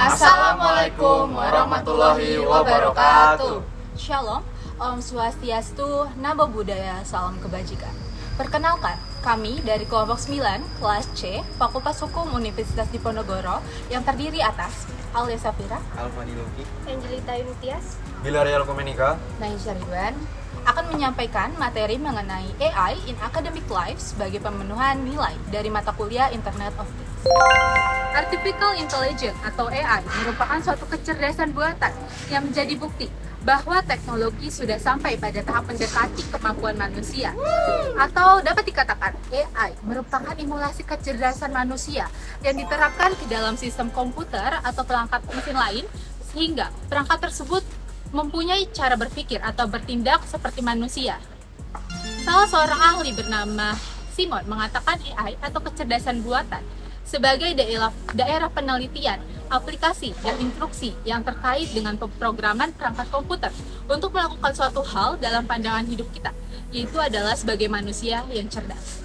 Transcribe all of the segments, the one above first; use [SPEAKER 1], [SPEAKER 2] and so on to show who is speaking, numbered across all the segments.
[SPEAKER 1] Assalamualaikum warahmatullahi wabarakatuh.
[SPEAKER 2] Shalom, Om Swastiastu, Namo Buddhaya, Salam Kebajikan. Perkenalkan, kami dari kelompok 9, kelas C, Fakultas Hukum Universitas Diponegoro yang terdiri atas Alia Safira,
[SPEAKER 3] Alfani Luki,
[SPEAKER 4] Angelita Yunitias,
[SPEAKER 3] Bilarial Komenika,
[SPEAKER 2] Naisha Ridwan, akan menyampaikan materi mengenai AI in Academic Life sebagai pemenuhan nilai dari mata kuliah Internet of Things. Artificial Intelligence atau AI merupakan suatu kecerdasan buatan yang menjadi bukti bahwa teknologi sudah sampai pada tahap mendekati kemampuan manusia. Atau dapat dikatakan AI merupakan emulasi kecerdasan manusia yang diterapkan ke dalam sistem komputer atau perangkat mesin lain sehingga perangkat tersebut mempunyai cara berpikir atau bertindak seperti manusia. Salah seorang ahli bernama Simon mengatakan AI atau kecerdasan buatan sebagai daerah penelitian, aplikasi, dan instruksi yang terkait dengan pemrograman perangkat komputer untuk melakukan suatu hal dalam pandangan hidup kita, yaitu adalah sebagai manusia yang cerdas.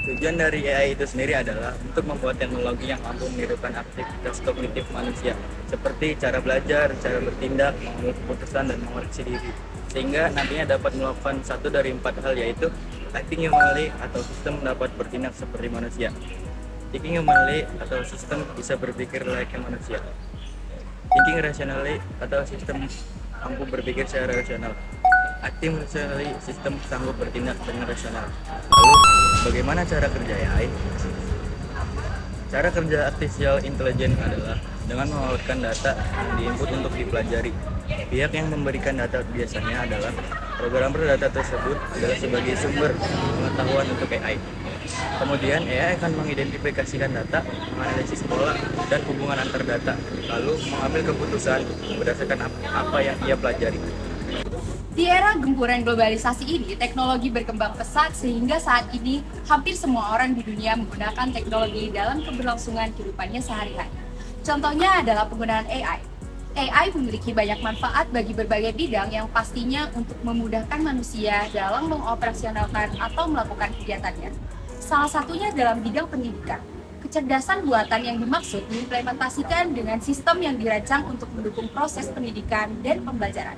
[SPEAKER 3] Tujuan dari AI itu sendiri adalah untuk membuat teknologi yang mampu menirukan aktivitas kognitif manusia, seperti cara belajar, cara bertindak, mengambil keputusan, dan mengoreksi diri, sehingga nantinya dapat melakukan satu dari 4 hal, yaitu acting humanly atau sistem dapat bertindak seperti manusia, thinking humanly atau sistem bisa berpikir layaknya manusia, thinking rationally atau sistem mampu berpikir secara rasional, acting rationally sistem sanggup bertindak dengan rasional. Lalu, bagaimana cara kerja AI? Cara kerja artificial intelligence adalah dengan mengolah data yang diinput untuk dipelajari. Pihak yang memberikan data biasanya adalah programmer data tersebut adalah sebagai sumber pengetahuan untuk AI. Kemudian AI akan mengidentifikasikan data, menganalisis pola dan hubungan antar data, lalu mengambil keputusan berdasarkan apa yang ia pelajari.
[SPEAKER 5] Di era gempuran globalisasi ini, teknologi berkembang pesat sehingga saat ini hampir semua orang di dunia menggunakan teknologi dalam keberlangsungan kehidupannya sehari-hari. Contohnya adalah penggunaan AI. AI memiliki banyak manfaat bagi berbagai bidang yang pastinya untuk memudahkan manusia dalam mengoperasionalkan atau melakukan kegiatannya. Salah satunya dalam bidang pendidikan. Kecerdasan buatan yang dimaksud diimplementasikan dengan sistem yang dirancang untuk mendukung proses pendidikan dan pembelajaran.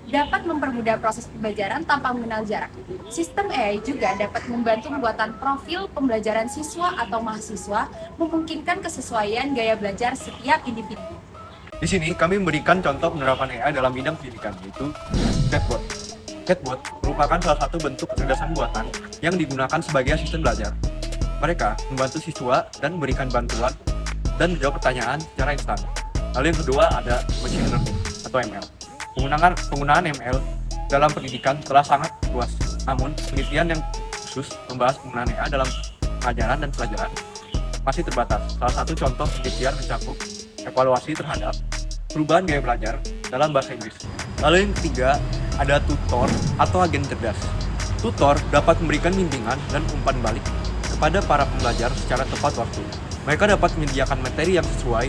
[SPEAKER 5] Dapat mempermudah proses pembelajaran tanpa mengenal jarak. Sistem AI juga dapat membantu pembuatan profil pembelajaran siswa atau mahasiswa, memungkinkan kesesuaian gaya belajar setiap individu.
[SPEAKER 6] Di sini kami memberikan contoh penerapan AI dalam bidang pendidikan, yaitu chatbot. Chatbot merupakan salah satu bentuk kecerdasan buatan yang digunakan sebagai asisten belajar. Mereka membantu siswa dan memberikan bantuan dan menjawab pertanyaan secara instan. Lalu yang kedua ada machine learning atau ML. Penggunaan ML dalam pendidikan telah sangat luas, namun penelitian yang khusus membahas penggunaan AI dalam pengajaran dan pelajaran masih terbatas. Salah satu contoh penelitian mencakup evaluasi terhadap perubahan gaya belajar dalam bahasa Inggris. Lalu yang ketiga ada tutor atau agen cerdas. Tutor dapat memberikan bimbingan dan umpan balik kepada para pembelajar secara tepat waktu. Mereka dapat menyediakan materi yang sesuai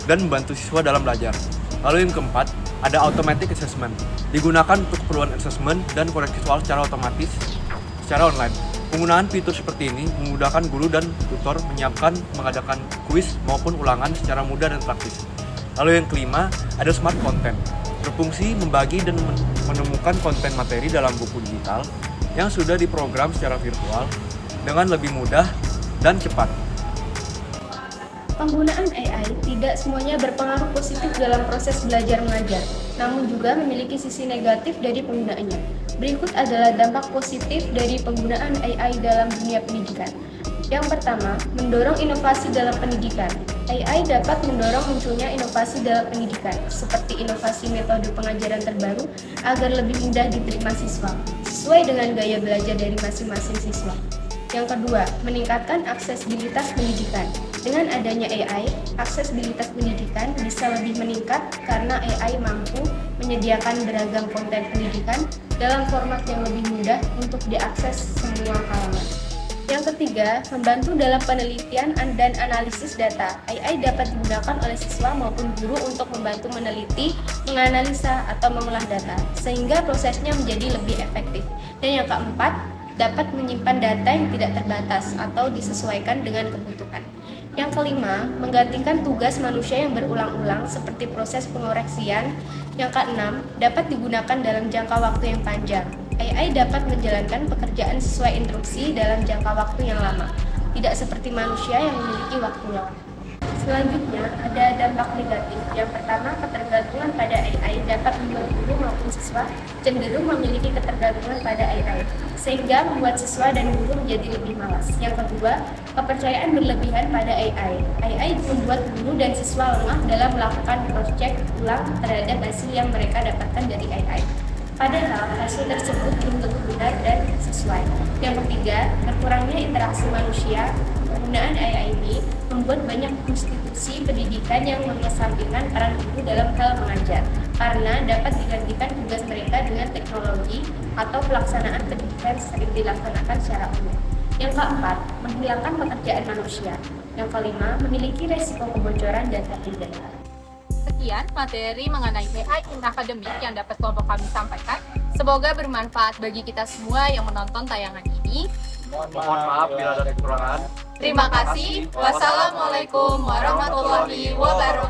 [SPEAKER 6] dan membantu siswa dalam belajar. Lalu yang keempat, ada automatic assessment. Digunakan untuk keperluan assessment dan koreksi soal secara otomatis secara online. Penggunaan fitur seperti ini memudahkan guru dan tutor mengadakan kuis maupun ulangan secara mudah dan praktis. Lalu yang kelima, ada smart content. Berfungsi membagi dan menemukan konten materi dalam buku digital yang sudah diprogram secara virtual dengan lebih mudah dan cepat.
[SPEAKER 4] Penggunaan AI tidak semuanya berpengaruh positif dalam proses belajar mengajar, namun juga memiliki sisi negatif dari penggunaannya. Berikut adalah dampak positif dari penggunaan AI dalam dunia pendidikan. Yang pertama, mendorong inovasi dalam pendidikan. AI dapat mendorong munculnya inovasi dalam pendidikan, seperti inovasi metode pengajaran terbaru agar lebih mudah diterima siswa, sesuai dengan gaya belajar dari masing-masing siswa. Yang kedua, meningkatkan aksesibilitas pendidikan. Dengan adanya AI, aksesibilitas pendidikan bisa lebih meningkat karena AI mampu menyediakan beragam konten pendidikan dalam format yang lebih mudah untuk diakses semua kalangan. Yang ketiga, membantu dalam penelitian dan analisis data. AI dapat digunakan oleh siswa maupun guru untuk membantu meneliti, menganalisa, atau mengolah data, sehingga prosesnya menjadi lebih efektif. Dan yang keempat, dapat menyimpan data yang tidak terbatas atau disesuaikan dengan kebutuhan. Yang kelima, menggantikan tugas manusia yang berulang-ulang seperti proses pengoreksian. Yang keenam, dapat digunakan dalam jangka waktu yang panjang. AI dapat menjalankan pekerjaan sesuai instruksi dalam jangka waktu yang lama, tidak seperti manusia yang memiliki waktu lama. Selanjutnya, ada dampak negatif. Yang pertama, ketergantungan pada AI dapat membuat guru maupun siswa cenderung memiliki ketergantungan pada AI, sehingga membuat siswa dan guru menjadi lebih malas. Yang kedua, kepercayaan berlebihan pada AI. AI membuat guru dan siswa lemah dalam melakukan cross-check ulang terhadap hasil yang mereka dapatkan dari AI. Padahal hasil tersebut belum tentu benar dan sesuai. Yang ketiga, berkurangnya interaksi manusia. Penggunaan AI ini membuat banyak institusi pendidikan yang mengesampingkan peran guru dalam hal mengajar, karena dapat digantikan tugas mereka dengan teknologi atau pelaksanaan pendidikan sering dilaksanakan secara umum. Yang keempat, menghilangkan pekerjaan manusia. Yang kelima, memiliki resiko kebocoran data pribadi.
[SPEAKER 2] Sekian materi mengenai AI in Academic yang dapat kelompok kami sampaikan. Semoga bermanfaat bagi kita semua yang menonton tayangan ini.
[SPEAKER 1] Mohon maaf bila ada kekurangan.
[SPEAKER 2] Terima kasih. Wassalamualaikum warahmatullahi wabarakatuh.